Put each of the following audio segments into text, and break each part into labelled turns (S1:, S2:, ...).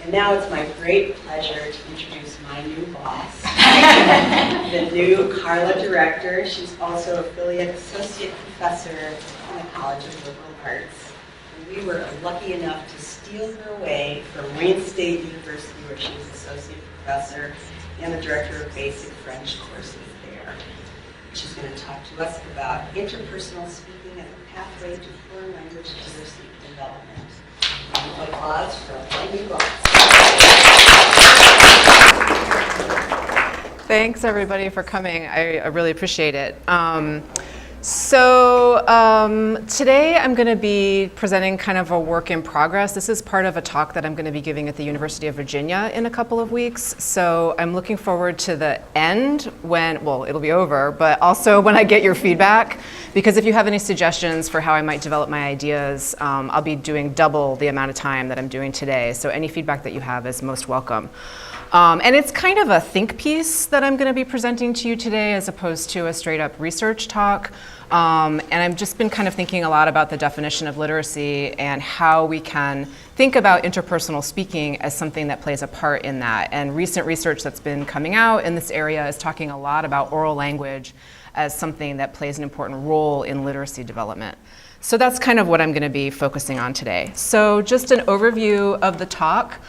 S1: And now it's my great pleasure to introduce my new boss, the new CARLA director. She's also affiliate associate professor in the College of Liberal Arts. And we were lucky enough to steal her away from Wayne State University, where she was associate professor and the director of basic French courses there. She's going to talk to us about interpersonal speaking and the pathway to foreign language literacy development. Round of applause for my new boss.
S2: Thanks, everybody, for coming. I really appreciate it. Today I'm going to be presenting kind of a work in progress. This is part of a talk that I'm going to be giving at the University of Virginia in a couple of weeks. So I'm looking forward to the end when, well, it'll be over, but also when I get your feedback. Because if you have any suggestions for how I might develop my ideas, I'll be doing double the amount of time that I'm doing today. So any feedback that you have is most welcome. And it's kind of a think piece that I'm going to be presenting to you today as opposed to a straight up research talk. And I've just been kind of thinking a lot about the definition of literacy and how we can think about interpersonal speaking as something that plays a part in that. And recent research that's been coming out in this area is talking a lot about oral language as something that plays an important role in literacy development. So that's kind of what I'm going to be focusing on today. So just an overview of the talk.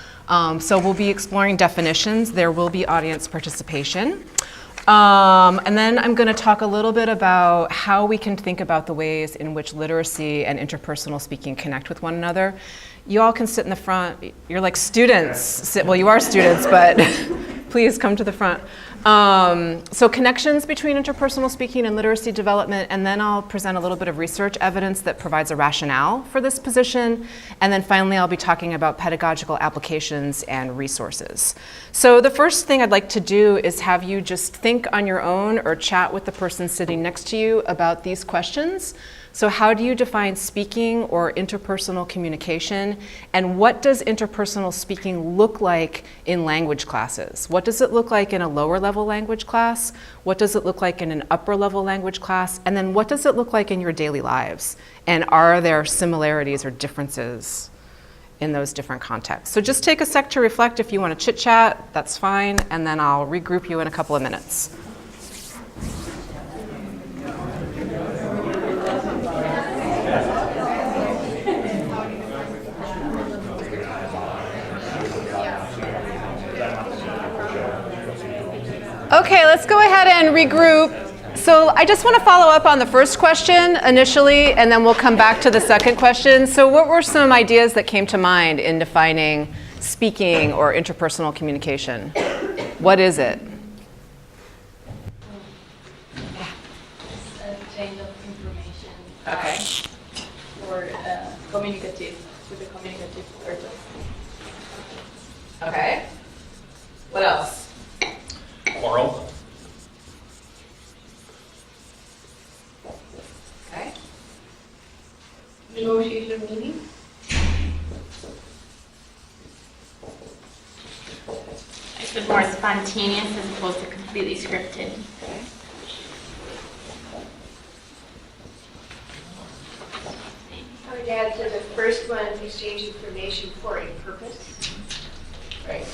S2: So we'll be exploring definitions. There will be audience participation. And then I'm going to talk a little bit about how we can think about the ways in which literacy and interpersonal speaking connect with one another. You all can sit in the front. You're like students. Well, you are students, but please come to the front. So connections between interpersonal speaking and literacy development, and then I'll present a little bit of research evidence that provides a rationale for this position. And then finally, I'll be talking about pedagogical applications and resources. So the first thing I'd like to do is have you just think on your own or chat with the person sitting next to you about these questions. So how do you define speaking or interpersonal communication? And what does interpersonal speaking look like in language classes? What does it look like in a lower level language class? What does it look like in an upper level language class? And then what does it look like in your daily lives? And are there similarities or differences in those different contexts? So just take a sec to reflect. If you want to chit chat, that's fine. And then I'll regroup you in a couple of minutes. Okay, let's go ahead and regroup. So I just want to follow up on the first question initially, and then we'll come back to the second question. So what were some ideas that came to mind in defining speaking or interpersonal communication? What is it?
S3: Exchange of information.
S2: Okay.
S3: Or communicative, with a communicative purpose.
S2: Okay. What else?
S4: Oral.
S2: Okay.
S3: Negotiation meaning.
S5: It's a bit more spontaneous as opposed to completely scripted.
S6: I would add to the first one, exchange information for a purpose.
S2: Right.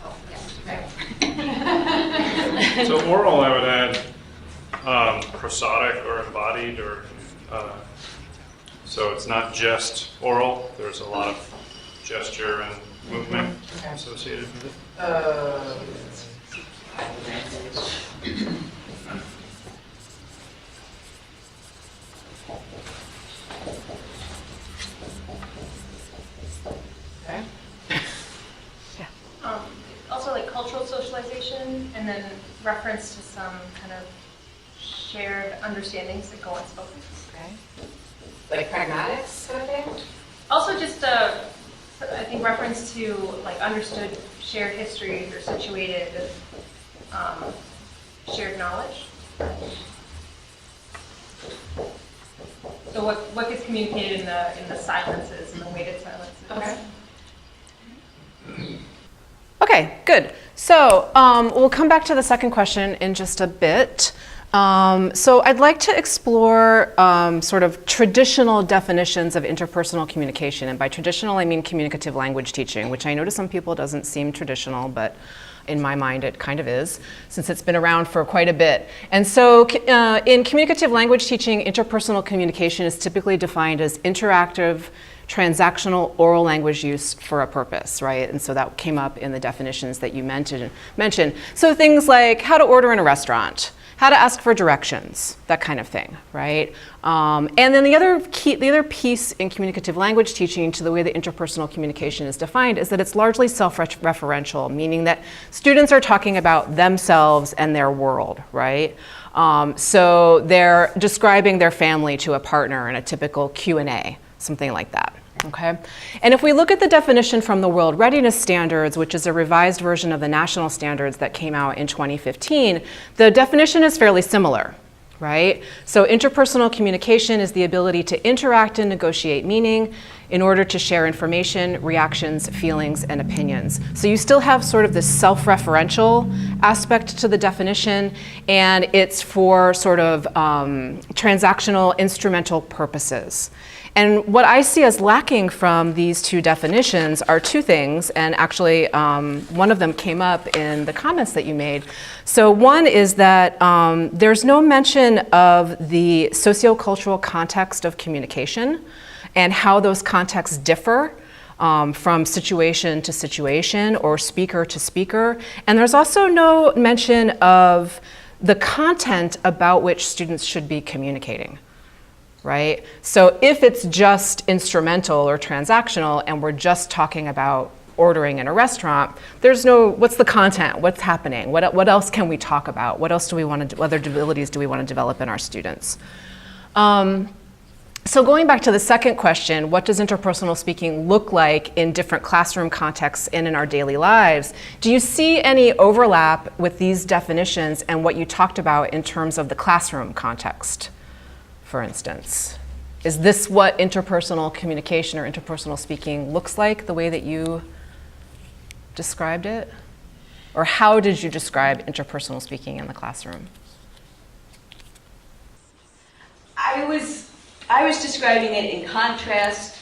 S2: Oh, yeah. Right.
S4: So oral, I would add prosodic or embodied, or so it's not just oral. There's a lot of gesture and movement associated with it.
S2: Okay.
S7: Also like cultural socialization, and then reference to some kind of shared understandings that go unspoken.
S2: Okay. Like pragmatics kind of thing?
S7: Also just I think reference to like understood shared histories or situated shared knowledge. So what gets communicated in the silences and the weighted silences.
S2: Okay. Okay, good. So we'll come back to the second question in just a bit. So I'd like to explore sort of traditional definitions of interpersonal communication. And by traditional, I mean communicative language teaching, which I know to some people doesn't seem traditional, but in my mind it kind of is, since it's been around for quite a bit. And so in communicative language teaching, interpersonal communication is typically defined as interactive, transactional oral language use for a purpose, right? And so that came up in the definitions that you mentioned. So things like how to order in a restaurant, how to ask for directions, that kind of thing, right? And then the other piece in communicative language teaching to the way that interpersonal communication is defined is that it's largely self-referential, meaning that students are talking about themselves and their world, right? So they're describing their family to a partner in a typical Q&A, something like that. Okay, and if we look at the definition from the World Readiness Standards, which is a revised version of the national standards that came out in 2015, the definition is fairly similar, right? So interpersonal communication is the ability to interact and negotiate meaning in order to share information, reactions, feelings, and opinions. So you still have sort of this self-referential aspect to the definition, and it's for sort of transactional instrumental purposes. And what I see as lacking from these two definitions are two things, and actually one of them came up in the comments that you made. So one is that there's no mention of the sociocultural context of communication and how those contexts differ from situation to situation or speaker to speaker. And there's also no mention of the content about which students should be communicating. Right? So if it's just instrumental or transactional and we're just talking about ordering in a restaurant, there's no, what's the content? What's happening? What else can we talk about? What else do we want to, what other abilities do we want to develop in our students? So going back to the second question, what does interpersonal speaking look like in different classroom contexts and in our daily lives? Do you see any overlap with these definitions and what you talked about in terms of the classroom context? For instance, is this what interpersonal communication or interpersonal speaking looks like, the way that you described it? Or how did you describe interpersonal speaking in the classroom?
S8: I was describing it in contrast,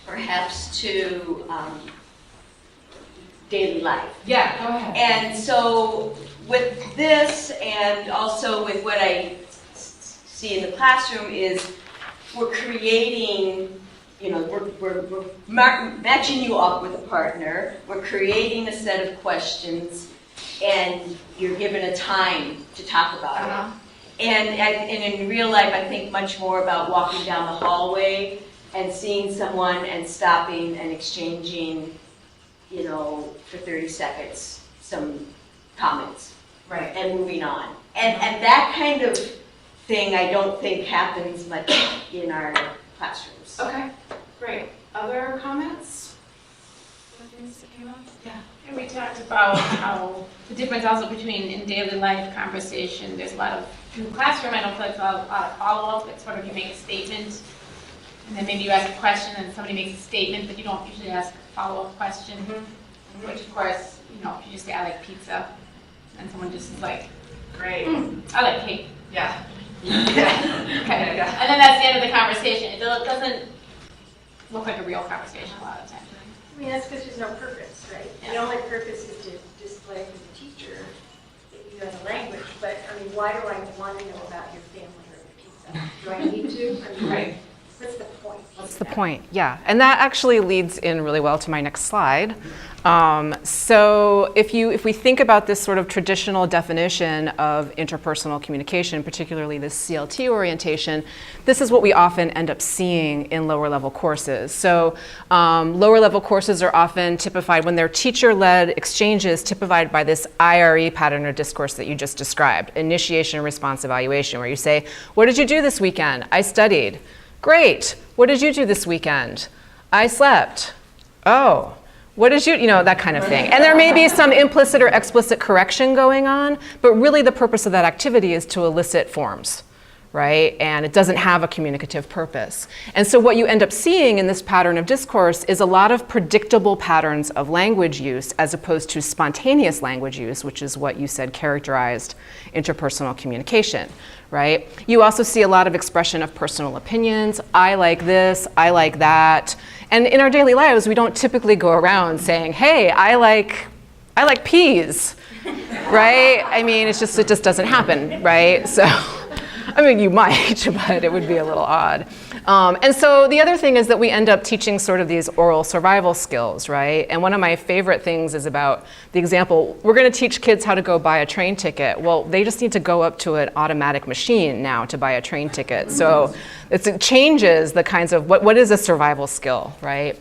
S8: perhaps, to daily life.
S2: Yeah, go ahead.
S8: And so with this, and also with what I see in the classroom, is we're creating, we're matching you up with a partner, we're creating a set of questions, and you're given a time to talk about it. And in real life, I think much more about walking down the hallway and seeing someone and stopping and exchanging, for 30 seconds, some comments.
S2: Right.
S8: And moving on. And that kind of thing I don't think happens much in our classrooms.
S2: Okay, great. Other comments? Other things that came up? Yeah.
S5: And we talked about how the difference also between in daily life conversation, there's a lot of, in the classroom I don't feel like there's a lot of follow-up. It's sort of you make a statement, and then maybe you ask a question and somebody makes a statement, but you don't usually ask a follow-up question. Mm-hmm. Which of course, if you just say I like pizza, and someone just is like, great, I like cake. Yeah. Okay. Yeah. And then that's the end of the conversation. It doesn't look like a real conversation a lot of times.
S6: I mean, that's because there's no purpose, right?
S5: Yeah.
S6: The only purpose is to display to the teacher that you know the language, but I mean, why do I want to know about your family or your pizza? Do I need to? I mean,
S2: Right.
S6: What's the point?
S2: What's the point? Yeah, and that actually leads in really well to my next slide. So if we think about this sort of traditional definition of interpersonal communication, particularly this CLT orientation, this is what we often end up seeing in lower level courses. So lower level courses are often typified when they're teacher-led exchanges, typified by this IRE pattern or discourse that you just described, initiation, response, evaluation, where you say, what did you do this weekend? I studied. Great. What did you do this weekend? I slept. Oh. What did you, that kind of thing. And there may be some implicit or explicit correction going on, but really the purpose of that activity is to elicit forms, right? And it doesn't have a communicative purpose. And so what you end up seeing in this pattern of discourse is a lot of predictable patterns of language use as opposed to spontaneous language use, which is what you said characterized interpersonal communication, right? You also see a lot of expression of personal opinions. I like this, I like that. And in our daily lives, we don't typically go around saying, hey, I like peas, right? I mean, it just doesn't happen, right? So, I mean, you might, but it would be a little odd. And so the other thing is that we end up teaching sort of these oral survival skills, right? And one of my favorite things is about the example, we're going to teach kids how to go buy a train ticket. Well, they just need to go up to an automatic machine now to buy a train ticket. So it changes the kinds of, what is a survival skill, right?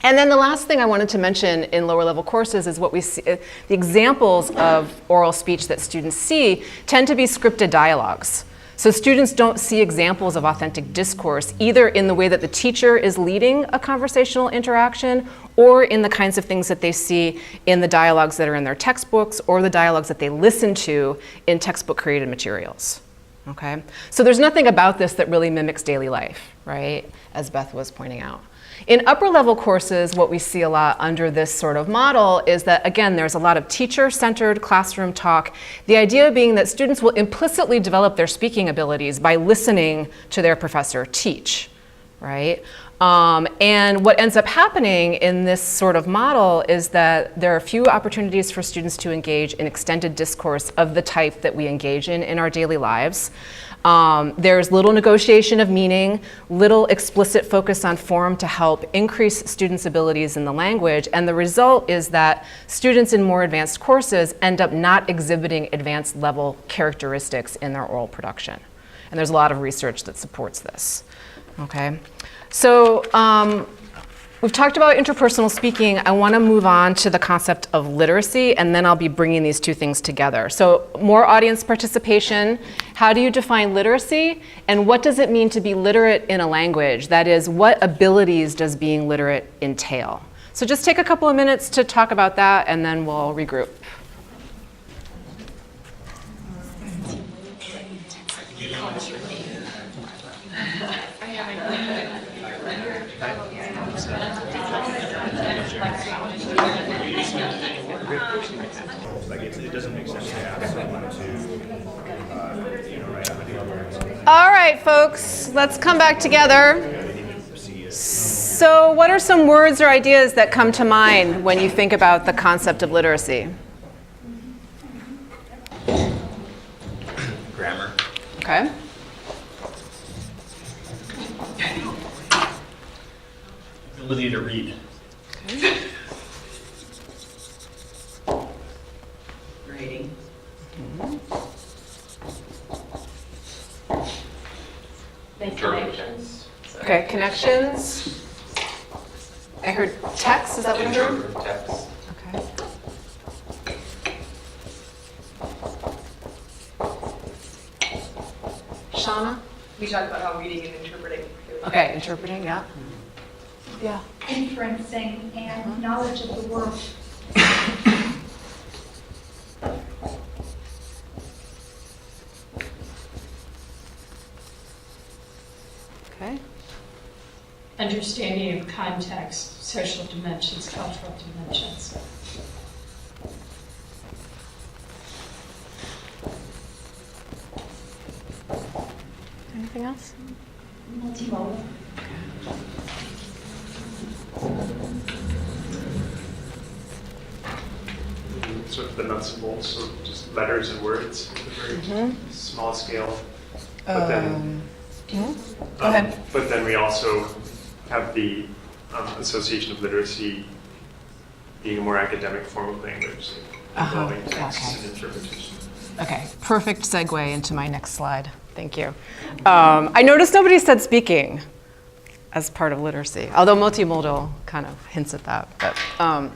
S2: And then the last thing I wanted to mention in lower level courses is what we see, the examples of oral speech that students see tend to be scripted dialogues. So students don't see examples of authentic discourse either in the way that the teacher is leading a conversational interaction or in the kinds of things that they see in the dialogues that are in their textbooks or the dialogues that they listen to in textbook created materials. Okay? So there's nothing about this that really mimics daily life, right? As Beth was pointing out. In upper level courses, what we see a lot under this sort of model is that, again, there's a lot of teacher-centered classroom talk. The idea being that students will implicitly develop their speaking abilities by listening to their professor teach, right? And what ends up happening in this sort of model is that there are few opportunities for students to engage in extended discourse of the type that we engage in our daily lives. There's little negotiation of meaning, little explicit focus on form to help increase students' abilities in the language, and the result is that students in more advanced courses end up not exhibiting advanced level characteristics in their oral production. And there's a lot of research that supports this, okay? So we've talked about interpersonal speaking. I want to move on to the concept of literacy, and then I'll be bringing these two things together. So more audience participation. How do you define literacy? And what does it mean to be literate in a language? That is, what abilities does being literate entail? So just take a couple of minutes to talk about that, and then we'll regroup.
S4: It doesn't make sense to ask someone to, write a
S2: All right, folks, let's come back together. So what are some words or ideas that come to mind when you think about the concept of literacy?
S4: Grammar.
S2: Okay.
S4: Ability to read.
S2: Okay.
S1: Writing.
S3: Make connections.
S2: Okay, connections. I heard text, is that what I heard?
S4: Text.
S2: Okay. Shauna?
S7: We talked about how reading and interpreting.
S2: Okay, interpreting, yeah. Yeah.
S6: Inferencing and knowledge of the world.
S2: Okay.
S9: Understanding of context, social dimensions, cultural dimensions.
S2: Anything else?
S6: Multimodal.
S4: Sort of the nuts and bolts, so just letters and words, at a very small scale. But then,
S2: Go ahead.
S4: But then we also have the association of literacy being a more academic form of language, involving text and interpretation.
S2: Okay, perfect segue into my next slide. Thank you. I noticed nobody said speaking as part of literacy, although multimodal kind of hints at that. But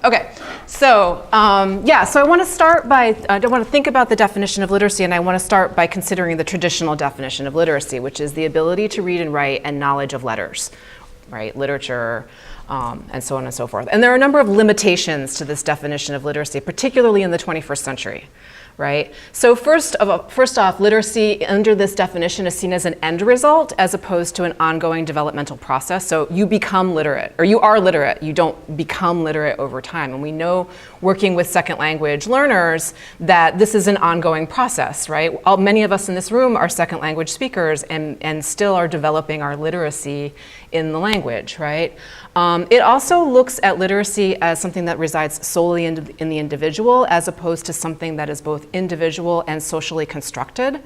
S2: okay, so so I want to start by, I want to think about the definition of literacy, and I want to start by considering the traditional definition of literacy, which is the ability to read and write and knowledge of letters, right? Literature, and so on and so forth. And there are a number of limitations to this definition of literacy, particularly in the 21st century. right? So first off, literacy under this definition is seen as an end result as opposed to an ongoing developmental process. So you become literate, or you are literate, you don't become literate over time. And we know working with second language learners that this is an ongoing process, right? Many of us in this room are second language speakers and still are developing our literacy in the language, right? It also looks at literacy as something that resides solely in the individual as opposed to something that is both individual and socially constructed.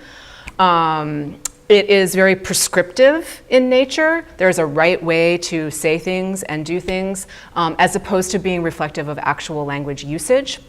S2: It is very prescriptive in nature. There's a right way to say things and do things as opposed to being reflective of actual language usage.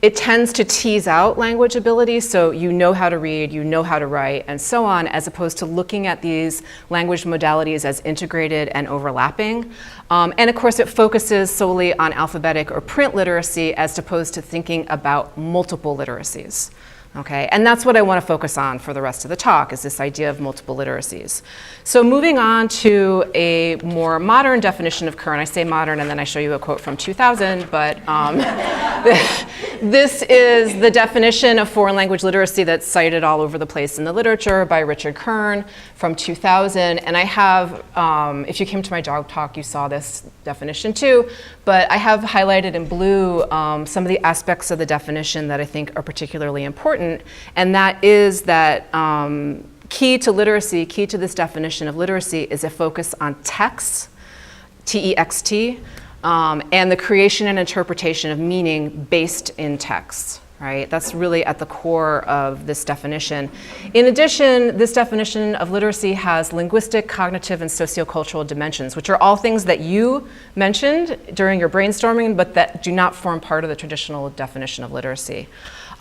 S2: It tends to tease out language abilities, so you know how to read, you know how to write, and so on, as opposed to looking at these language modalities as integrated and overlapping. And of course, it focuses solely on alphabetic or print literacy as opposed to thinking about multiple literacies. Okay, and that's what I want to focus on for the rest of the talk, is this idea of multiple literacies. So moving on to a more modern definition of current, I say modern and then I show you a quote from 2000, but this is the definition of foreign language literacy that's cited all over the place in the literature by Richard Kern from 2000. And I have, if you came to my dog talk, you saw this definition too, but I have highlighted in blue some of the aspects of the definition that I think are particularly important, and that is that key to literacy, key to this definition of literacy is a focus on text, T-E-X-T, and the creation and interpretation of meaning based in text, right? That's really at the core of this definition. In addition, this definition of literacy has linguistic, cognitive, and sociocultural dimensions, which are all things that you mentioned during your brainstorming, but that do not form part of the traditional definition of literacy.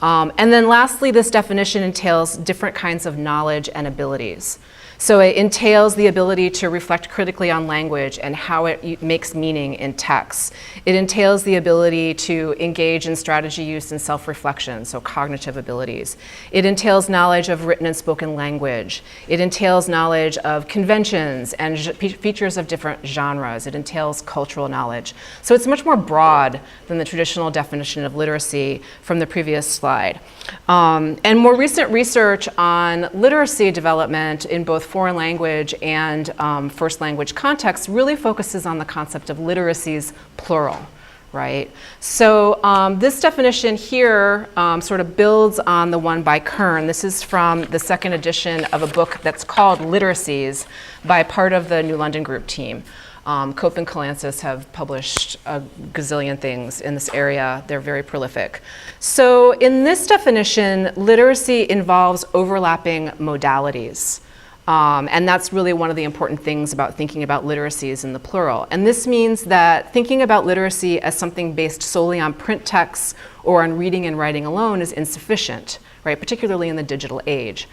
S2: And then lastly, this definition entails different kinds of knowledge and abilities. So it entails the ability to reflect critically on language and how it makes meaning in text. It entails the ability to engage in strategy use and self-reflection, so cognitive abilities. It entails knowledge of written and spoken language. It entails knowledge of conventions and features of different genres. It entails cultural knowledge. So it's much more broad than the traditional definition of literacy from the previous slide. And more recent research on literacy development in both foreign language and first language contexts really focuses on the concept of literacies plural, right? So this definition here sort of builds on the one by Kern. This is from the second edition of a book that's called Literacies by part of the New London Group team. Cope and Kalantzis have published a gazillion things in this area. They're very prolific. So in this definition, literacy involves overlapping modalities. And that's really one of the important things about thinking about literacies in the plural. And this means that thinking about literacy as something based solely on print texts or on reading and writing alone is insufficient, right? Particularly in the digital age.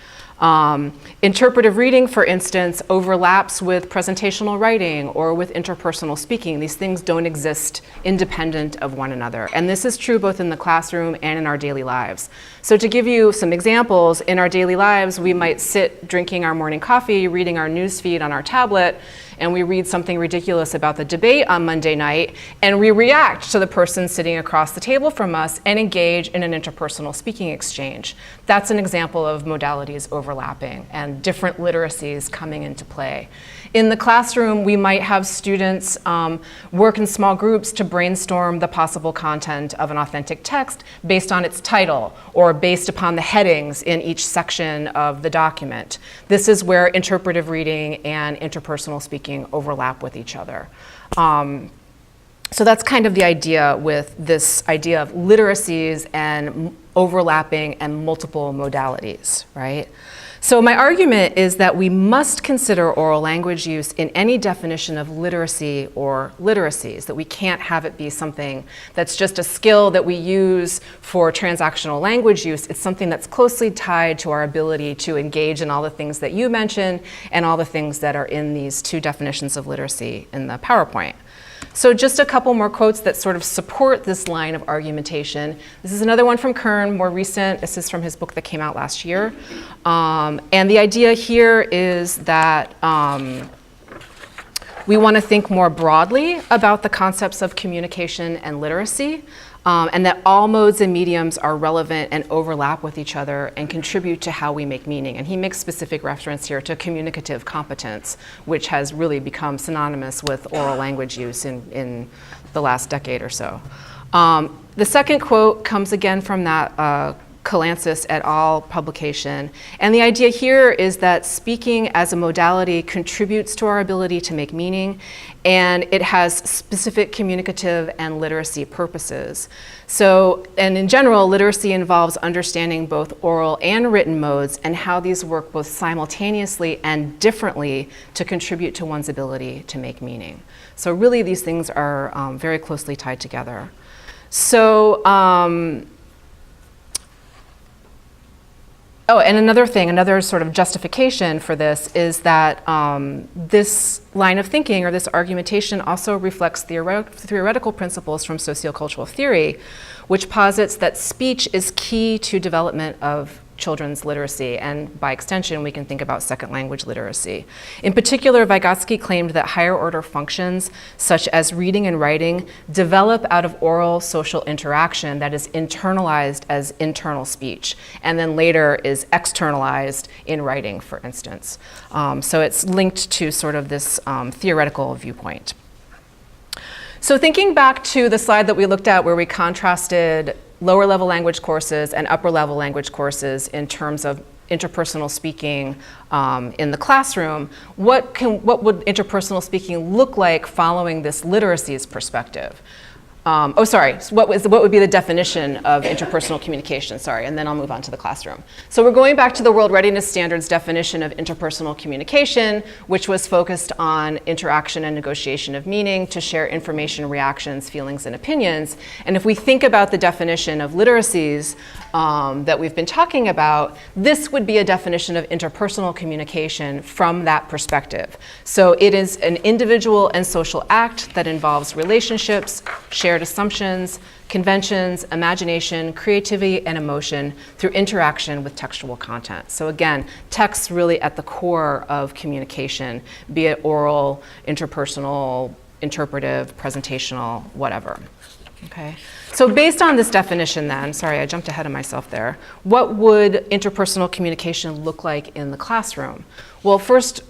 S2: Interpretive reading, for instance, overlaps with presentational writing or with interpersonal speaking. These things don't exist independent of one another. And this is true both in the classroom and in our daily lives. So to give you some examples, in our daily lives, we might sit drinking our morning coffee, reading our news feed on our tablet, and we read something ridiculous about the debate on Monday night, and we react to the person sitting across the table from us and engage in an interpersonal speaking exchange. That's an example of modalities overlapping and different literacies coming into play. In the classroom, we might have students work in small groups to brainstorm the possible content of an authentic text based on its title or based upon the headings in each section of the document. This is where interpretive reading and interpersonal speaking overlap with each other. So that's kind of the idea with this idea of literacies and overlapping and multiple modalities, right? So my argument is that we must consider oral language use in any definition of literacy or literacies, that we can't have it be something that's just a skill that we use for transactional language use. It's something that's closely tied to our ability to engage in all the things that you mentioned and all the things that are in these two definitions of literacy in the PowerPoint. So just a couple more quotes that sort of support this line of argumentation. This is another one from Kern, more recent. This is from his book that came out last year. And the idea here is that we want to think more broadly about the concepts of communication and literacy, and that all modes and mediums are relevant and overlap with each other and contribute to how we make meaning. And he makes specific reference here to communicative competence, which has really become synonymous with oral language use in the last decade or so. The second quote comes again from that Calancis et al. Publication. And the idea here is that speaking as a modality contributes to our ability to make meaning, and it has specific communicative and literacy purposes. So, and in general, literacy involves understanding both oral and written modes and how these work both simultaneously and differently to contribute to one's ability to make meaning. So really these things are very closely tied together. So, oh, and another sort of justification for this is that this line of thinking or this argumentation also reflects theoretical principles from sociocultural theory, which posits that speech is key to development of children's literacy, and by extension, we can think about second language literacy. In particular, Vygotsky claimed that higher order functions, such as reading and writing, develop out of oral social interaction that is internalized as internal speech, and then later is externalized in writing, for instance. So it's linked to sort of this theoretical viewpoint. So thinking back to the slide that we looked at where we contrasted lower level language courses and upper level language courses in terms of interpersonal speaking in the classroom, what would interpersonal speaking look like following this literacies perspective? So what would be the definition of interpersonal communication? Sorry, and then I'll move on to the classroom. So we're going back to the World Readiness Standards definition of interpersonal communication, which was focused on interaction and negotiation of meaning to share information, reactions, feelings, and opinions. And if we think about the definition of literacies that we've been talking about, this would be a definition of interpersonal communication from that perspective. So it is an individual and social act that involves relationships, shared assumptions, conventions, imagination, creativity, and emotion through interaction with textual content. So again, text really at the core of communication, be it oral, interpersonal, interpretive, presentational, whatever. Okay. So based on this definition then, sorry, I jumped ahead of myself there, what would interpersonal communication look like in the classroom? Well, first,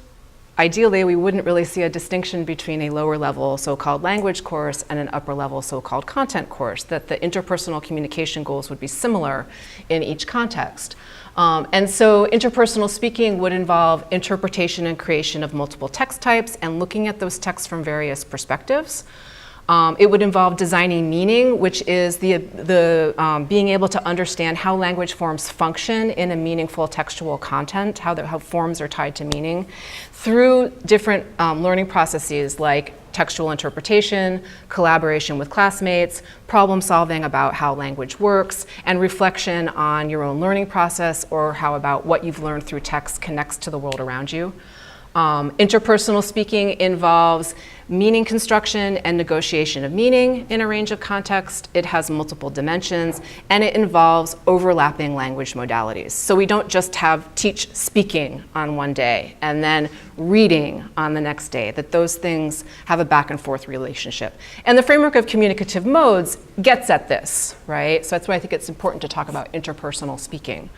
S2: ideally, we wouldn't really see a distinction between a lower level so-called language course and an upper level so-called content course, that the interpersonal communication goals would be similar in each context. And so interpersonal speaking would involve interpretation and creation of multiple text types and looking at those texts from various perspectives. It would involve designing meaning, which is the being able to understand how language forms function in a meaningful textual content, how forms are tied to meaning, through different learning processes like textual interpretation, collaboration with classmates, problem solving about how language works, and reflection on your own learning process or how about what you've learned through text connects to the world around you. Interpersonal speaking involves meaning construction and negotiation of meaning in a range of contexts. It has multiple dimensions, and it involves overlapping language modalities. So we don't just teach speaking on one day and then reading on the next day, that those things have a back and forth relationship. And the framework of communicative modes gets at this, right? So that's why I think it's important to talk about interpersonal speaking.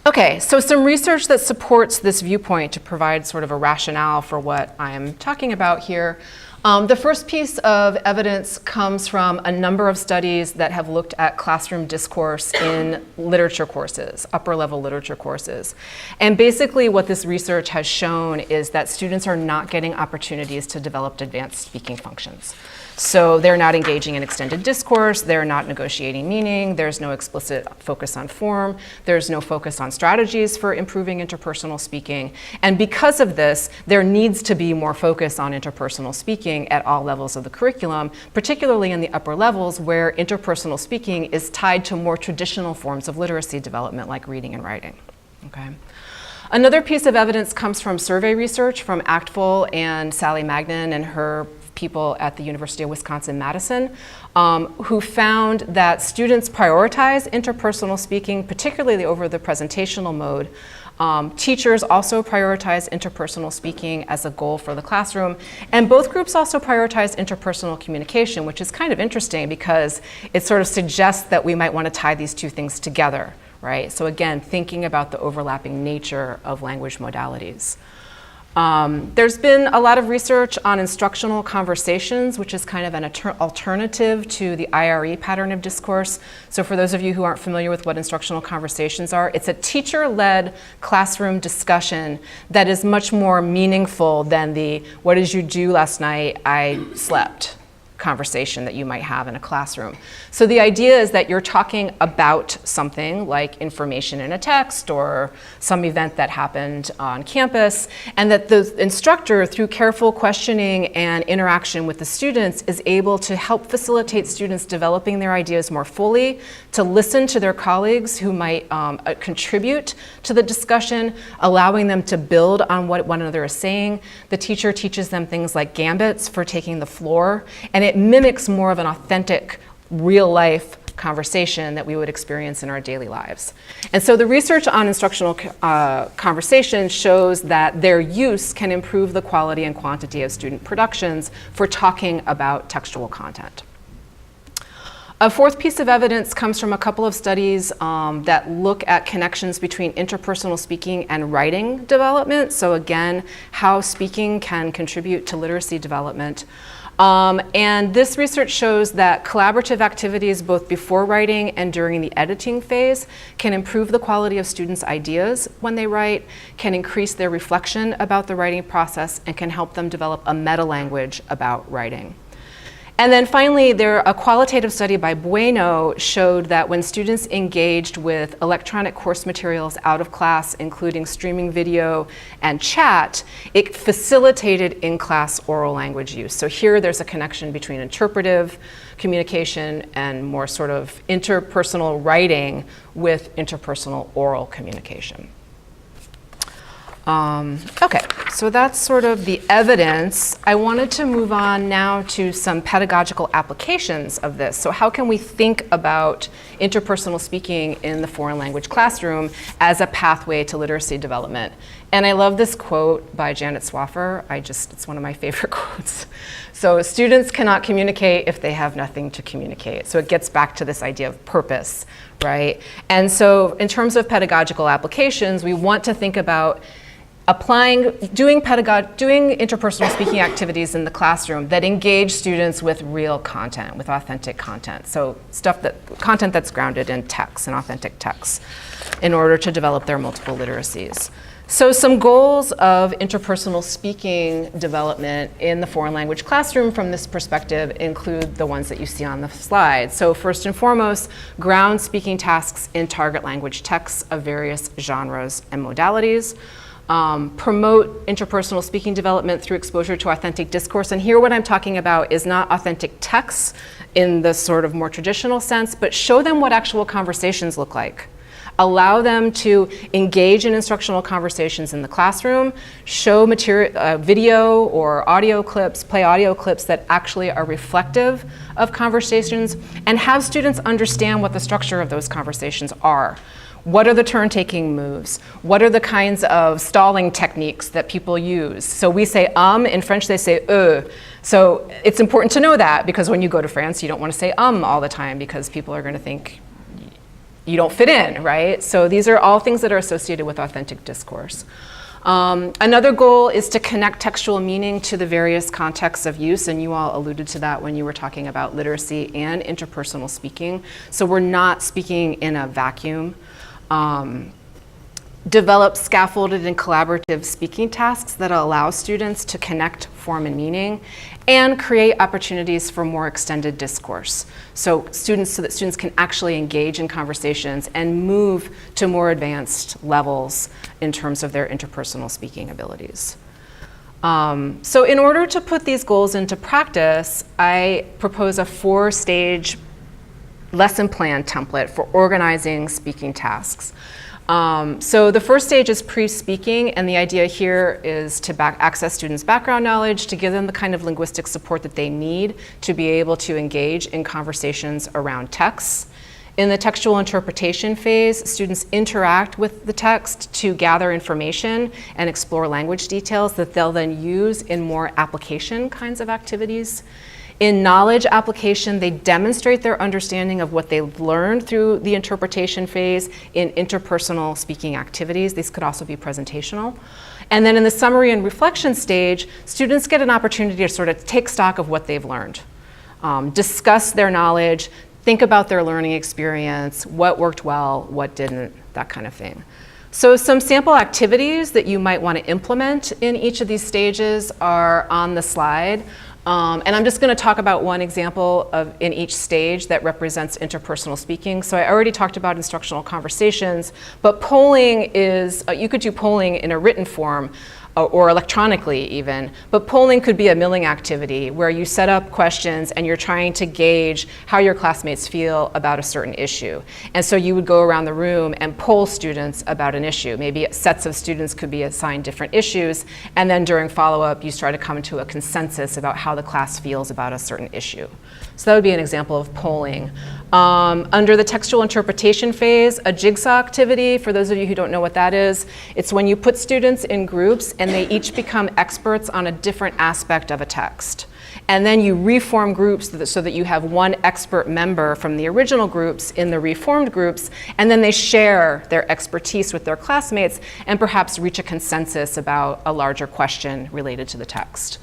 S2: Okay, so some research that supports this viewpoint to provide sort of a rationale for what I'm talking about here. The first piece of evidence comes from a number of studies that have looked at classroom discourse in literature courses, upper level literature courses. And basically what this research has shown is that students are not getting opportunities to develop advanced speaking functions. So they're not engaging in extended discourse, they're not negotiating meaning, there's no explicit focus on form, there's no focus on strategies for improving interpersonal speaking. And because of this, there needs to be more focus on interpersonal speaking at all levels of the curriculum, particularly in the upper levels where interpersonal speaking is tied to more traditional forms of literacy development like reading and writing. Okay. Another piece of evidence comes from survey research from Actful and Sally Magnan and her people at the University of Wisconsin-Madison, who found that students prioritize interpersonal speaking, particularly over the presentational mode. Teachers also prioritize interpersonal speaking as a goal for the classroom, and both groups also prioritize interpersonal communication, which is kind of interesting because it sort of suggests that we might want to tie these two things together, right? So again, thinking about the overlapping nature of language modalities. There's been a lot of research on instructional conversations, which is kind of an alternative to the IRE pattern of discourse. So for those of you who aren't familiar with what instructional conversations are, it's a teacher-led classroom discussion that is much more meaningful than the "what did you do last night? I slept" conversation that you might have in a classroom. So the idea is that you're talking about something like information in a text or some event that happened on campus, and that the instructor, through careful questioning and interaction with the students, is able to help facilitate students developing their ideas more fully, to listen to their colleagues who might contribute to the discussion, allowing them to build on what one another is saying. The teacher teaches them things like gambits for taking the floor, and it mimics more of an authentic, real-life conversation that we would experience in our daily lives. And so the research on instructional conversations shows that their use can improve the quality and quantity of student productions for talking about textual content. A fourth piece of evidence comes from a couple of studies that look at connections between interpersonal speaking and writing development. So again, how speaking can contribute to literacy development. And this research shows that collaborative activities both before writing and during the editing phase can improve the quality of students' ideas when they write, can increase their reflection about the writing process, and can help them develop a meta-language about writing. And then finally, a qualitative study by Bueno showed that when students engaged with electronic course materials out of class, including streaming video and chat, it facilitated in-class oral language use. So here there's a connection between interpretive communication and more sort of interpersonal writing with interpersonal oral communication. Okay, so that's sort of the evidence. I wanted to move on now to some pedagogical applications of this. So how can we think about interpersonal speaking in the foreign language classroom as a pathway to literacy development? And I love this quote by Janet Swaffer. It's one of my favorite quotes. So students cannot communicate if they have nothing to communicate. So it gets back to this idea of purpose, right? And so in terms of pedagogical applications, we want to think about doing interpersonal speaking activities in the classroom that engage students with real content, with authentic content. So content that's grounded in text and authentic text in order to develop their multiple literacies. So some goals of interpersonal speaking development in the foreign language classroom from this perspective include the ones that you see on the slide. So first and foremost, ground speaking tasks in target language texts of various genres and modalities. Promote interpersonal speaking development through exposure to authentic discourse. And here what I'm talking about is not authentic texts in the sort of more traditional sense, but show them what actual conversations look like. Allow them to engage in instructional conversations in the classroom, show material, video or audio clips, play audio clips that actually are reflective of conversations, and have students understand what the structure of those conversations are. What are the turn-taking moves? What are the kinds of stalling techniques that people use? So we say in French they say So it's important to know that, because when you go to France, you don't want to say all the time because people are going to think you don't fit in, right? So these are all things that are associated with authentic discourse. Another goal is to connect textual meaning to the various contexts of use, and you all alluded to that when you were talking about literacy and interpersonal speaking. So we're not speaking in a vacuum. Develop scaffolded and collaborative speaking tasks that allow students to connect form and meaning, and create opportunities for more extended discourse. So that students can actually engage in conversations and move to more advanced levels in terms of their interpersonal speaking abilities. So in order to put these goals into practice, I propose a 4-stage lesson plan template for organizing speaking tasks. So the first stage is pre-speaking, and the idea here is to access students' background knowledge, to give them the kind of linguistic support that they need to be able to engage in conversations around texts. In the textual interpretation phase, students interact with the text to gather information and explore language details that they'll then use in more application kinds of activities. In knowledge application, they demonstrate their understanding of what they've learned through the interpretation phase in interpersonal speaking activities. These could also be presentational. And then in the summary and reflection stage, students get an opportunity to sort of take stock of what they've learned, discuss their knowledge, think about their learning experience, what worked well, what didn't, that kind of thing. So some sample activities that you might want to implement in each of these stages are on the slide. And I'm just going to talk about one example in each stage that represents interpersonal speaking. So I already talked about instructional conversations, but polling is, you could do polling in a written form or electronically even, but polling could be a milling activity where you set up questions and you're trying to gauge how your classmates feel about a certain issue. And so you would go around the room and poll students about an issue. Maybe sets of students could be assigned different issues, and then during follow-up you try to come to a consensus about how the class feels about a certain issue. So that would be an example of polling. Under the textual interpretation phase, a jigsaw activity, for those of you who don't know what that is, it's when you put students in groups and they each become experts on a different aspect of a text. And then you reform groups so that you have one expert member from the original groups in the reformed groups, and then they share their expertise with their classmates and perhaps reach a consensus about a larger question related to the text.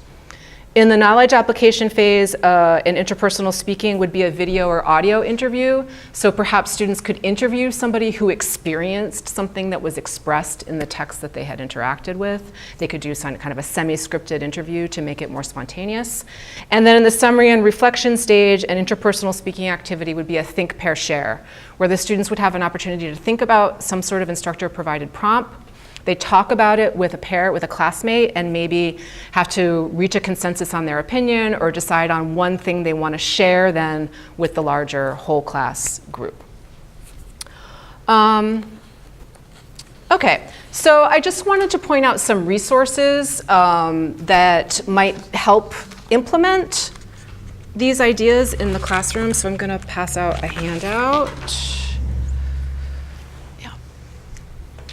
S2: In the knowledge application phase, an interpersonal speaking would be a video or audio interview. So perhaps students could interview somebody who experienced something that was expressed in the text that they had interacted with. They could do some kind of a semi-scripted interview to make it more spontaneous. And then in the summary and reflection stage, an interpersonal speaking activity would be a think, pair, share, where the students would have an opportunity to think about some sort of instructor-provided prompt. They talk about it with a classmate, and maybe have to reach a consensus on their opinion or decide on one thing they want to share then with the larger whole class group. Okay, so I just wanted to point out some resources that might help implement these ideas in the classroom. So I'm going to pass out a handout.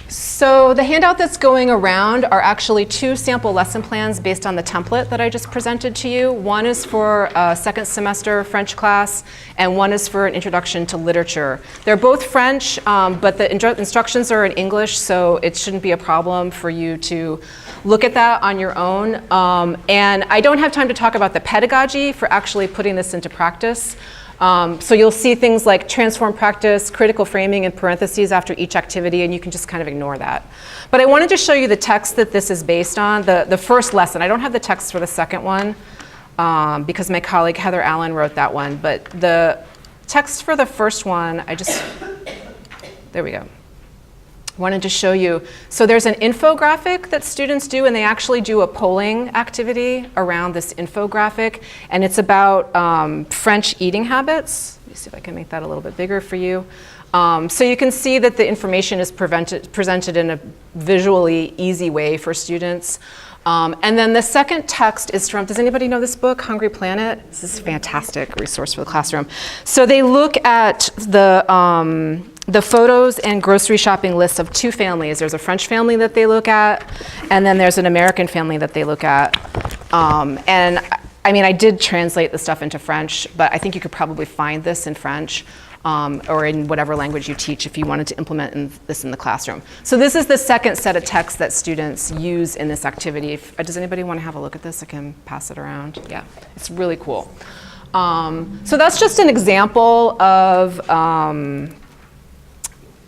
S2: So the handout that's going around are actually 2 sample lesson plans based on the template that I just presented to you. One is for a second semester French class, and one is for an introduction to literature. They're both French, but the instructions are in English, so it shouldn't be a problem for you to look at that on your own. And I don't have time to talk about the pedagogy for actually putting this into practice. So you'll see things like transform practice, critical framing in parentheses after each activity, and you can just kind of ignore that. But I wanted to show you the text that this is based on, the first lesson. I don't have the text for the second one because my colleague Heather Allen wrote that one, but the text for the first one, there we go. Wanted to show you. So there's an infographic that students do, and they actually do a polling activity around this infographic, and it's about French eating habits. Let me see if I can make that a little bit bigger for you. So you can see that the information is presented in a visually easy way for students. And then the second text is from, does anybody know this book, Hungry Planet? This is a fantastic resource for the classroom. So they look at the photos and grocery shopping lists of 2 families. There's a French family that they look at, and then there's an American family that they look at. And I mean, I did translate the stuff into French, but I think you could probably find this in French or in whatever language you teach if you wanted to implement this in the classroom. So this is the second set of texts that students use in this activity. Does anybody want to have a look at this? I can pass it around. Yeah, it's really cool. So that's just an example of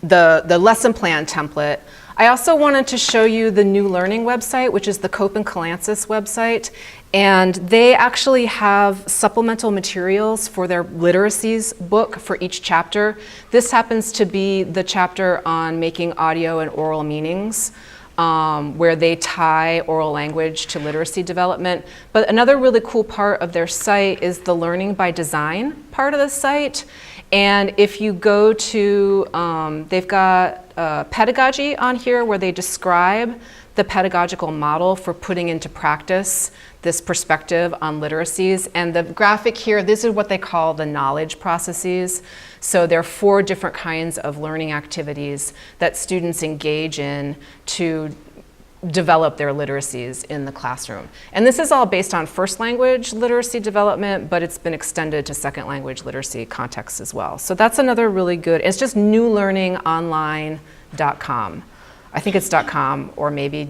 S2: the lesson plan template. I also wanted to show you the New Learning website, which is the Cope and Calancis website. And they actually have supplemental materials for their literacies book for each chapter. This happens to be the chapter on making audio and oral meanings, where they tie oral language to literacy development. But another really cool part of their site is the learning by design part of the site. And if you go to, they've got pedagogy on here where they describe the pedagogical model for putting into practice this perspective on literacies. And the graphic here, this is what they call the knowledge processes. So there are 4 different kinds of learning activities that students engage in to develop their literacies in the classroom. And this is all based on first language literacy development, but it's been extended to second language literacy contexts as well. So that's another really good, it's just newlearningonline.com. I think it's .com, or maybe,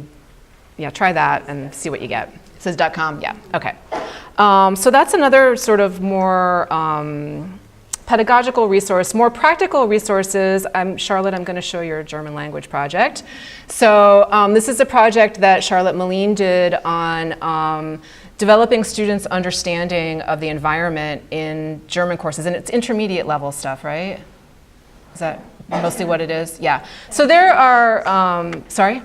S2: yeah, try that and see what you get. It says .com, yeah, okay. So that's another sort of more pedagogical resource. More practical resources, Charlotte, I'm going to show your German language project. So this is a project that Charlotte Moline did on developing students' understanding of the environment in German courses, and it's intermediate level stuff, right? Is that mostly what it is? Yeah. So there are, sorry?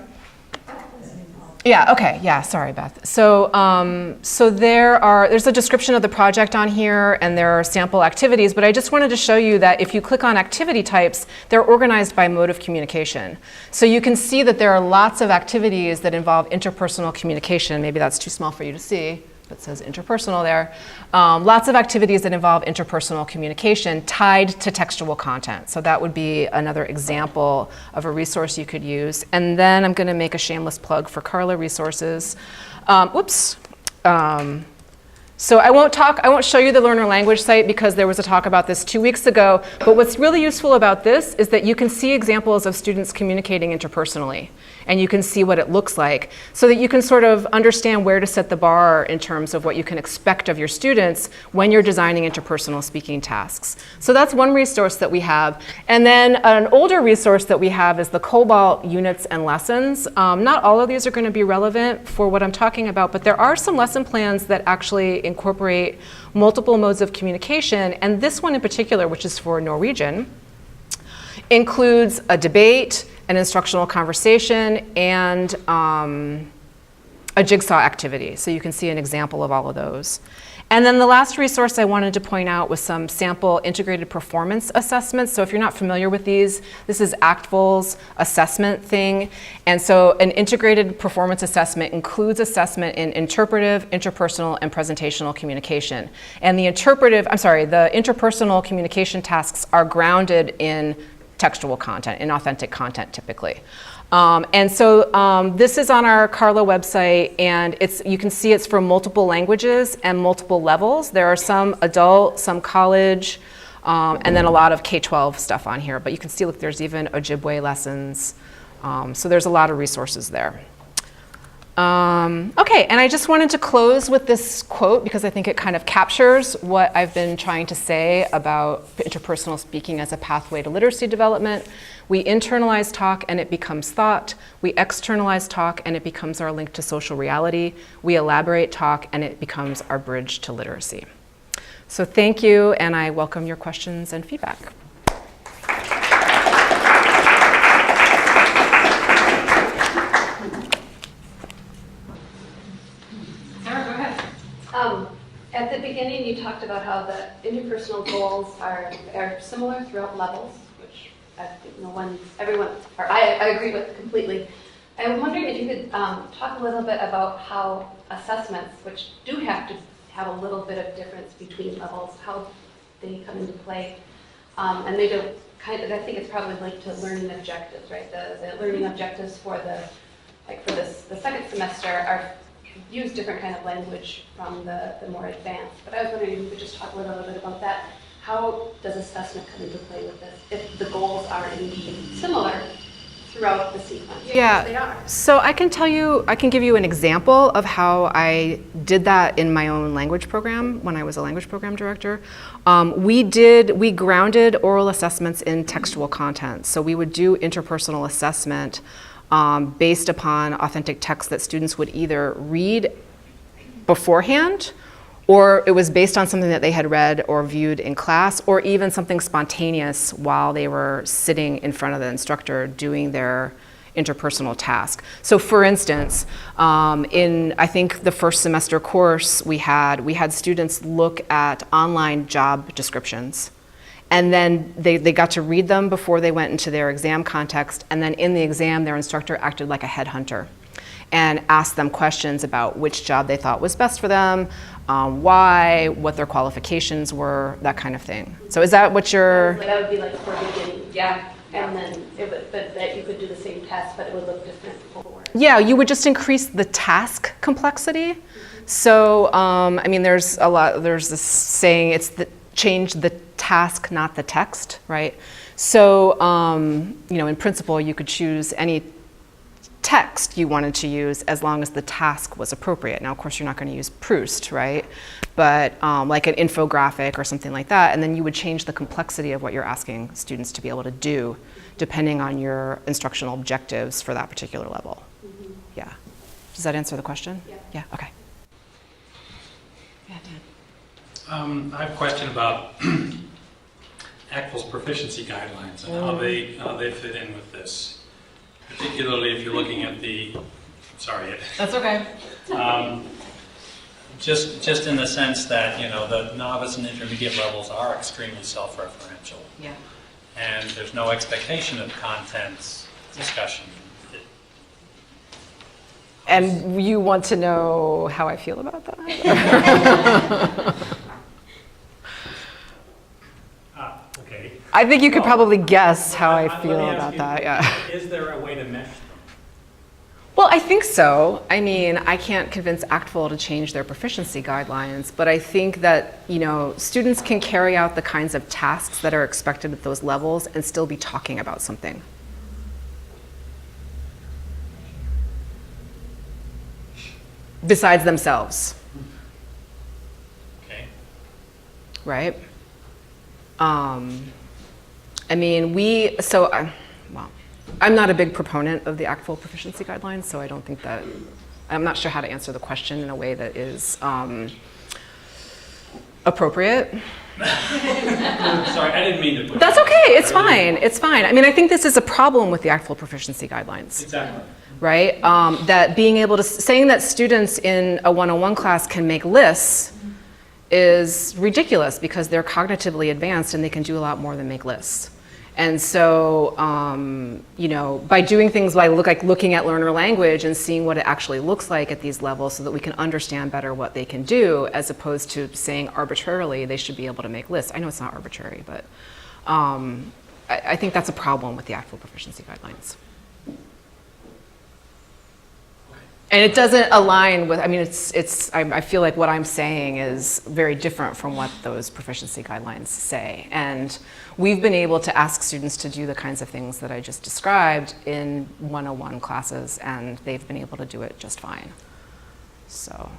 S2: Yeah, okay, yeah, sorry, Beth. So, there's a description of the project on here, and there are sample activities, but I just wanted to show you that if you click on activity types, they're organized by mode of communication. So you can see that there are lots of activities that involve interpersonal communication. Maybe that's too small for you to see. It says interpersonal there. Lots of activities that involve interpersonal communication tied to textual content. So that would be another example of a resource you could use. And then I'm going to make a shameless plug for CARLA resources. So I won't show you the learner language site because there was a talk about this 2 weeks ago, but what's really useful about this is that you can see examples of students communicating interpersonally, and you can see what it looks like, so that you can sort of understand where to set the bar in terms of what you can expect of your students when you're designing interpersonal speaking tasks. So that's one resource that we have. And then an older resource that we have is the Cobalt units and lessons. Not all of these are going to be relevant for what I'm talking about, but there are some lesson plans that actually incorporate multiple modes of communication, and this one in particular, which is for Norwegian, includes a debate, an instructional conversation, and a jigsaw activity. So you can see an example of all of those. And then the last resource I wanted to point out was some sample integrated performance assessments. So if you're not familiar with these, this is ACTFL's assessment thing. And so an integrated performance assessment includes assessment in interpretive, interpersonal, and presentational communication. And the interpersonal communication tasks are grounded in textual content, in authentic content typically. This is on our CARLA website, and you can see it's for multiple languages and multiple levels. There are some adult, some college, and then a lot of K-12 stuff on here. But you can see, look, there's even Ojibwe lessons. So there's a lot of resources there. Okay, and I just wanted to close with this quote because I think it kind of captures what I've been trying to say about interpersonal speaking as a pathway to literacy development. We internalize talk and it becomes thought. We externalize talk and it becomes our link to social reality. We elaborate talk and it becomes our bridge to literacy. So thank you, and I welcome your questions and feedback.
S3: At the beginning, you talked about how the interpersonal goals are similar throughout levels, which I agree with completely. I'm wondering if you could talk a little bit about how assessments, which do have to have a little bit of difference between levels, how they come into play, and maybe I think it's probably linked to learning objectives, right? The learning objectives for the second semester are use different kind of language from the more advanced. But I was wondering if you could just talk a little bit about that. How does assessment come into play with this if the goals are indeed similar throughout the sequence?
S2: Yeah,
S3: they are.
S2: So I can give you an example of how I did that in my own language program when I was a language program director. We grounded oral assessments in textual content. So we would do interpersonal assessment based upon authentic text that students would either read beforehand, or it was based on something that they had read or viewed in class, or even something spontaneous while they were sitting in front of the instructor doing their interpersonal task. So for instance, in I think the first semester course we had students look at online job descriptions And then they got to read them before they went into their exam context. And then in the exam, their instructor acted like a headhunter and asked them questions about which job they thought was best for them, why, what their qualifications were, that kind of thing. So is that what you're...
S3: That would be like for beginning, yeah. And then, but that you could do the same test, but it would look different forward.
S2: Yeah, you would just increase the task complexity. So, I mean, there's this saying, it's change the task, not the text, right? So, you know, in principle, you could choose any text you wanted to use as long as the task was appropriate. Now, of course, you're not going to use Proust, right? But like an infographic or something like that, and then you would change the complexity of what you're asking students to be able to do depending on your instructional objectives for that particular level. Mm-hmm. Yeah. Does that answer the question?
S3: Yeah.
S2: Yeah, okay. Yeah, Dan.
S10: I have a question about ACTFL's proficiency guidelines and how they fit in with this. Particularly if you're looking at the, sorry.
S2: That's okay.
S10: Just in the sense that, you know, the novice and intermediate levels are extremely self-referential.
S2: Yeah.
S10: And there's no expectation of contents discussion.
S2: And you want to know how I feel about that?
S10: Okay.
S2: I think you could probably guess how I feel
S10: Let me
S2: about
S10: ask
S2: that,
S10: you,
S2: yeah.
S10: Is there a way to measure them?
S2: Well, I think so. I mean, I can't convince ACTFL to change their proficiency guidelines, but I think that, you know, students can carry out the kinds of tasks that are expected at those levels and still be talking about something. Besides themselves.
S10: Okay.
S2: Right? I mean, well, I'm not a big proponent of the ACTFL proficiency guidelines, so I don't think that, I'm not sure how to answer the question in a way that is appropriate.
S10: Sorry, I didn't mean to put
S2: That's
S10: you-
S2: okay, it's fine, it's fine. I mean, I think this is a problem with the ACTFL proficiency guidelines.
S10: Exactly.
S2: Right? That being able to, saying that students in a 101 class can make lists is ridiculous because they're cognitively advanced and they can do a lot more than make lists. And so, you know, by doing things like looking at learner language and seeing what it actually looks like at these levels so that we can understand better what they can do, as opposed to saying arbitrarily they should be able to make lists. I know it's not arbitrary, but I think that's a problem with the ACTFL proficiency guidelines. And it doesn't align with, I mean, I feel like what I'm saying is very different from what those proficiency guidelines say. And we've been able to ask students to do the kinds of things that I just described in 101 classes, and they've been able to do it just fine. So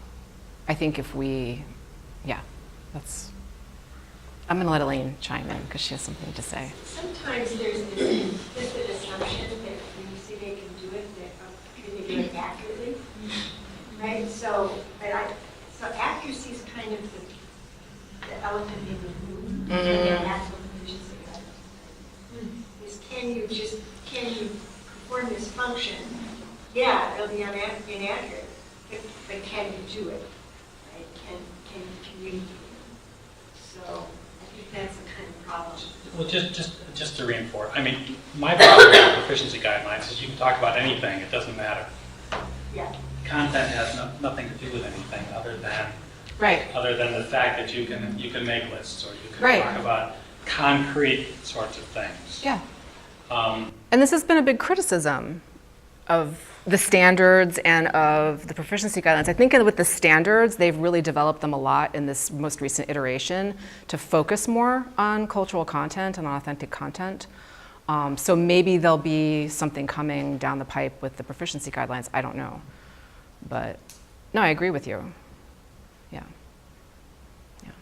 S2: I think if we, yeah, I'm gonna let Elaine chime in because she has something to say.
S6: Sometimes there's this implicit assumption that when you say they can do it, that they do it accurately. Right, so accuracy is kind of the elephant in the room. And that's what proficiency is. Can you perform this function? Yeah, it'll be inaccurate, but can you do it? Right? Can you communicate? So I think that's the kind of problem.
S10: Well, just to reinforce, I mean, my problem with proficiency guidelines is you can talk about anything, it doesn't matter.
S6: Yeah.
S10: Content has nothing to do with anything other than the fact that you can make lists or you can talk about concrete sorts of things.
S2: Yeah. And this has been a big criticism of the standards and of the proficiency guidelines. I think with the standards, they've really developed them a lot in this most recent iteration to focus more on cultural content and authentic content. So maybe there'll be something coming down the pipe with the proficiency guidelines. I don't know. But no, I agree with you. Yeah. Yeah.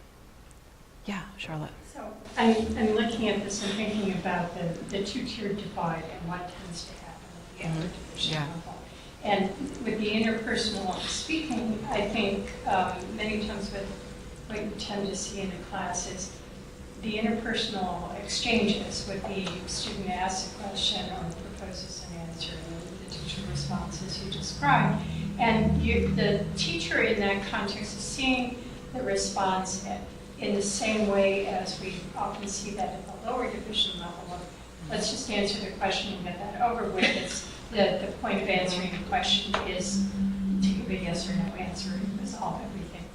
S2: Yeah, Charlotte.
S9: So I'm looking at this and thinking about the two-tiered divide and what tends to happen at the upper division level. And with the interpersonal speaking, I think many times with what you tend to see in a class is the interpersonal exchanges with the student asks a question or proposes an answer and the teacher responds as you described. And the teacher in that context is seeing the response in the same way as we often see that at the lower division level of, let's just answer the question and get that over with. It's the point of answering the question is to give a yes or no answer and resolve everything.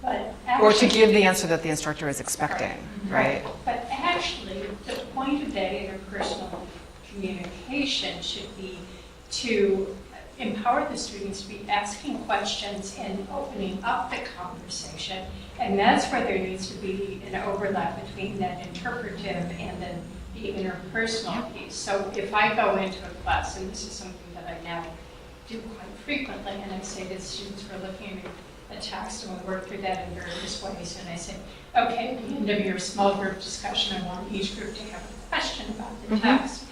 S9: But
S2: Or to
S9: actually,
S2: give the answer that the instructor is expecting, right?
S9: but actually, the point of that interpersonal communication should be to empower the students to be asking questions and opening up the conversation. And that's where there needs to be an overlap between that interpretive and then the interpersonal piece. So if I go into a class, and this is something that I now do quite frequently, and I say to students, we're looking at a text and we'll work through that in various ways, and I say, okay, at the end of your small group discussion, I want each group to have a question about the text.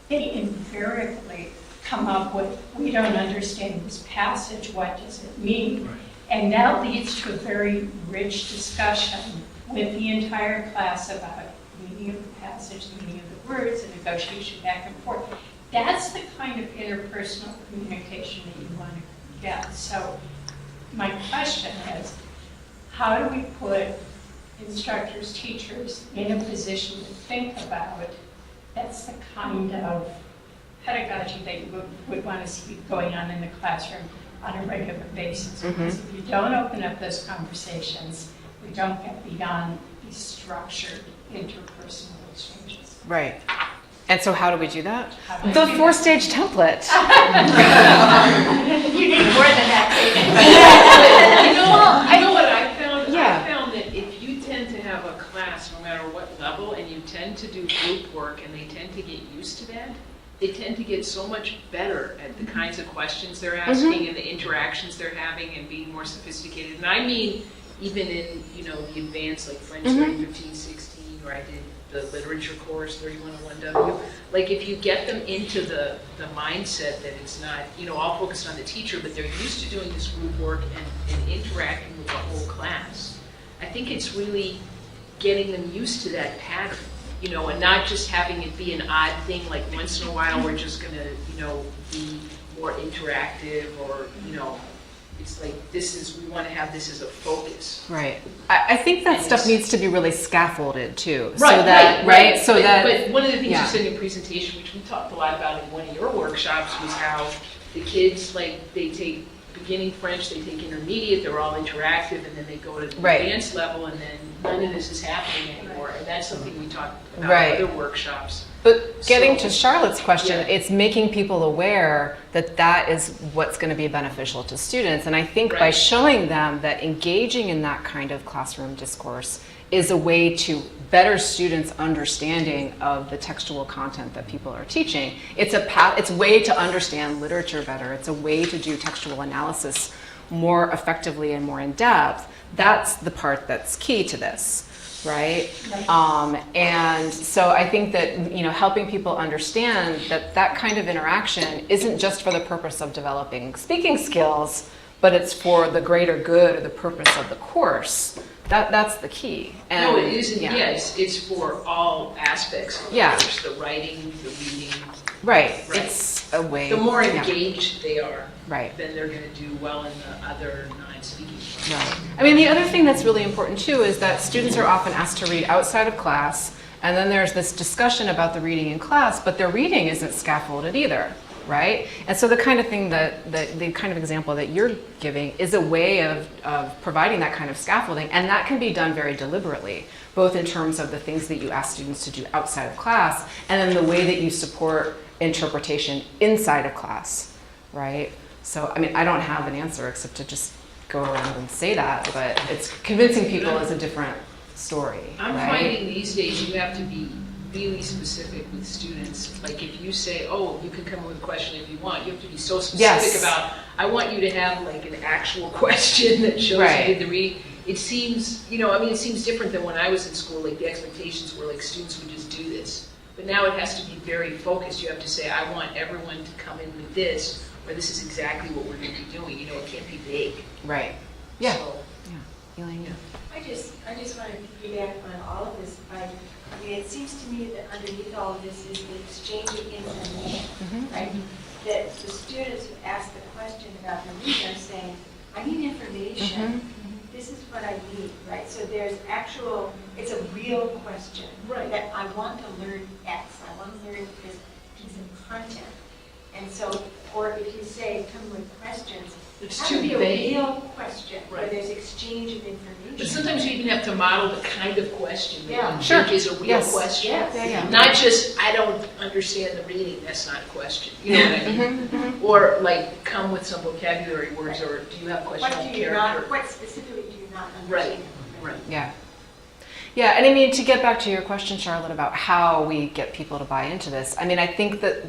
S9: They invariably come up with, we don't understand this passage, what does it mean?
S10: Right.
S9: And that leads to a very rich discussion with the entire class about the meaning of the passage, the meaning of the words, the negotiation back and forth. That's the kind of interpersonal communication that you want to get. So my question is, how do we put instructors, teachers in a position to think about that's the kind of pedagogy that you would want to see going on in the classroom on a regular basis. Because if you don't open up those conversations, we don't get beyond these structured interpersonal exchanges.
S2: Right. And so how do we do that?
S9: How do we
S2: The
S9: do
S2: four-stage template.
S9: You need more than that,
S11: I know what I found?
S2: Yeah.
S11: I found that if you tend to have a class, no matter what level, and you tend to do group work and they tend to get used to that, they tend to get so much better at the kinds of questions they're asking and the interactions they're having and being more sophisticated. And I mean, even in, the advanced, like French 1516, or I did the literature course, 3101W. Like, if you get them into the mindset that it's not, all focused on the teacher, but they're used to doing this group work and interacting with the whole class, I think it's really getting them used to that pattern. And not just having it be an odd thing, like once in a while we're just gonna, be more interactive, or, it's like we want to have this as a focus.
S2: Right. I think that stuff needs to be really scaffolded too.
S11: Right,
S2: so that, right. So
S11: but one of the things
S2: yeah.
S11: you said in your presentation, which we talked a lot about in one of your workshops, was how the kids, they take beginning French, they take intermediate, they're all interactive, and then they go to the advanced level, and then none of this is happening anymore. And that's something we talked about in other workshops.
S2: But getting to Charlotte's question, it's making people aware that that is what's going to be beneficial to students. And I think by showing them that engaging in that kind of classroom discourse is a way to better students' understanding of the textual content that people are teaching. It's a way to understand literature better. It's a way to do textual analysis more effectively and more in depth. That's the part that's key to this. Right? And so I think that, helping people understand that kind of interaction isn't just for the purpose of developing speaking skills, but it's for the greater good or the purpose of the course. That's the key. And,
S11: no, it isn't. Yes, it's for all aspects of the course, the writing, the reading.
S2: Right. It's a way.
S11: The more engaged they are,
S2: then
S11: they're going to do well in the other non-speaking parts.
S2: Right. I mean, the other thing that's really important too is that students are often asked to read outside of class, and then there's this discussion about the reading in class, but their reading isn't scaffolded either, right? And so the kind of thing the kind of example that you're giving is a way of providing that kind of scaffolding, and that can be done very deliberately, both in terms of the things that you ask students to do outside of class, and then the way that you support interpretation inside of class, right? So, I mean, I don't have an answer except to just go around and say that, but it's convincing people is a different story.
S11: I'm finding these days you have to be really specific with students. Like, if you say, oh, you can come up with a question if you want, you have to be so specific about, I want you to have like an actual question that shows you did the reading. It seems, it seems different than when I was in school. Like, the expectations were like students would just do this. But now it has to be very focused. You have to say, I want everyone to come in with this, or this is exactly what we're going to be doing. It can't be vague.
S2: Right. Yeah.
S11: So,
S2: Elaine?
S6: I just want to piggyback on all of this. It seems to me that underneath all of this is the exchanging information, right? That the students who ask the question about the reading are saying, I need information, this is what I need, right? So there's actual, it's a real question.
S11: Right.
S6: That I want to learn X, I want to learn this piece of content. And so, or if you say, come with questions,
S11: It's
S6: it has
S11: too
S6: to be a
S11: vague.
S6: real question where
S11: Right.
S6: there's exchange of information.
S11: But sometimes you even have to model the kind of question that
S6: Yeah.
S11: you
S2: Sure.
S11: think is a real
S2: Yes.
S11: question.
S6: Yes.
S2: Yeah, yeah.
S11: Not just, I don't understand the reading, that's not a question. You know what I mean? Or like, come with some vocabulary words, or do you have a question
S6: What
S11: on
S6: do you not,
S11: character?
S6: what specifically do you not
S11: Right,
S6: understand?
S11: right.
S2: Yeah. Yeah, and I mean, to get back to your question, Charlotte, about how we get people to buy into this, I mean, I think that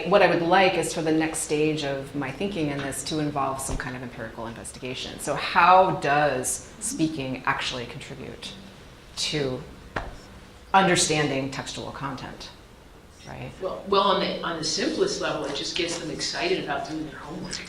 S2: what I would like is for the next stage of my thinking in this to involve some kind of empirical investigation. So how does speaking actually contribute to understanding textual content, right?
S11: Well, on the simplest level, it just gets them excited about doing their homework.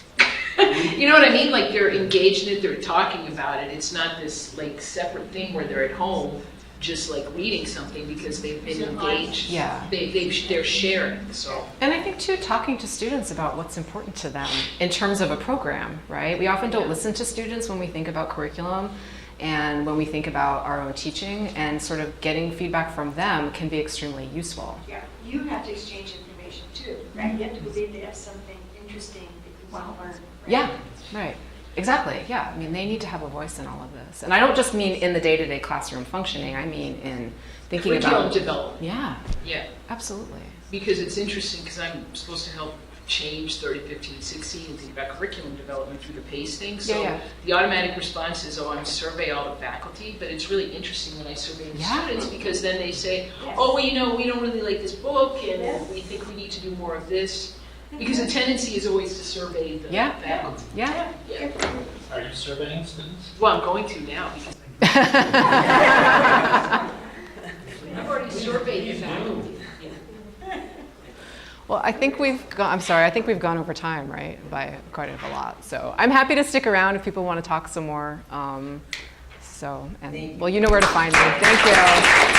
S11: You know what I mean? Like they're engaged in it, they're talking about it. It's not this like separate thing where they're at home just like reading something because they've been engaged.
S2: Yeah.
S11: They're sharing. So.
S2: And I think too, talking to students about what's important to them in terms of a program, right? We often don't listen to students when we think about curriculum and when we think about our own teaching, and sort of getting feedback from them can be extremely useful.
S6: Yeah, you have to exchange information too, right? You have to believe they have something interesting that you want to learn. Right?
S2: Yeah, right. Exactly, yeah. I mean, they need to have a voice in all of this. And I don't just mean in the day-to-day classroom functioning, I mean in thinking
S11: Curriculum
S2: about...
S11: development.
S2: Yeah,
S11: Yeah.
S2: absolutely.
S11: Because it's interesting, because I'm supposed to help change 30, 15, 16 and think about curriculum development through the PACE thing. So
S2: Yeah.
S11: the automatic response is, oh, I'm survey all the faculty, but it's really interesting when I survey the students, because then they say, oh, well, you know, we don't really like this book, and we think we need to do more of this. Because the tendency is always to survey the faculty.
S2: Yeah.
S11: Yeah.
S10: Are you surveying students?
S11: Well, I'm going to now, because I've already surveyed the faculty.
S2: Well, I think we've gone, I'm sorry, I think we've gone over time, right, by quite a lot. So I'm happy to stick around if people want to talk some more. Well, you know where to find me. Thank you.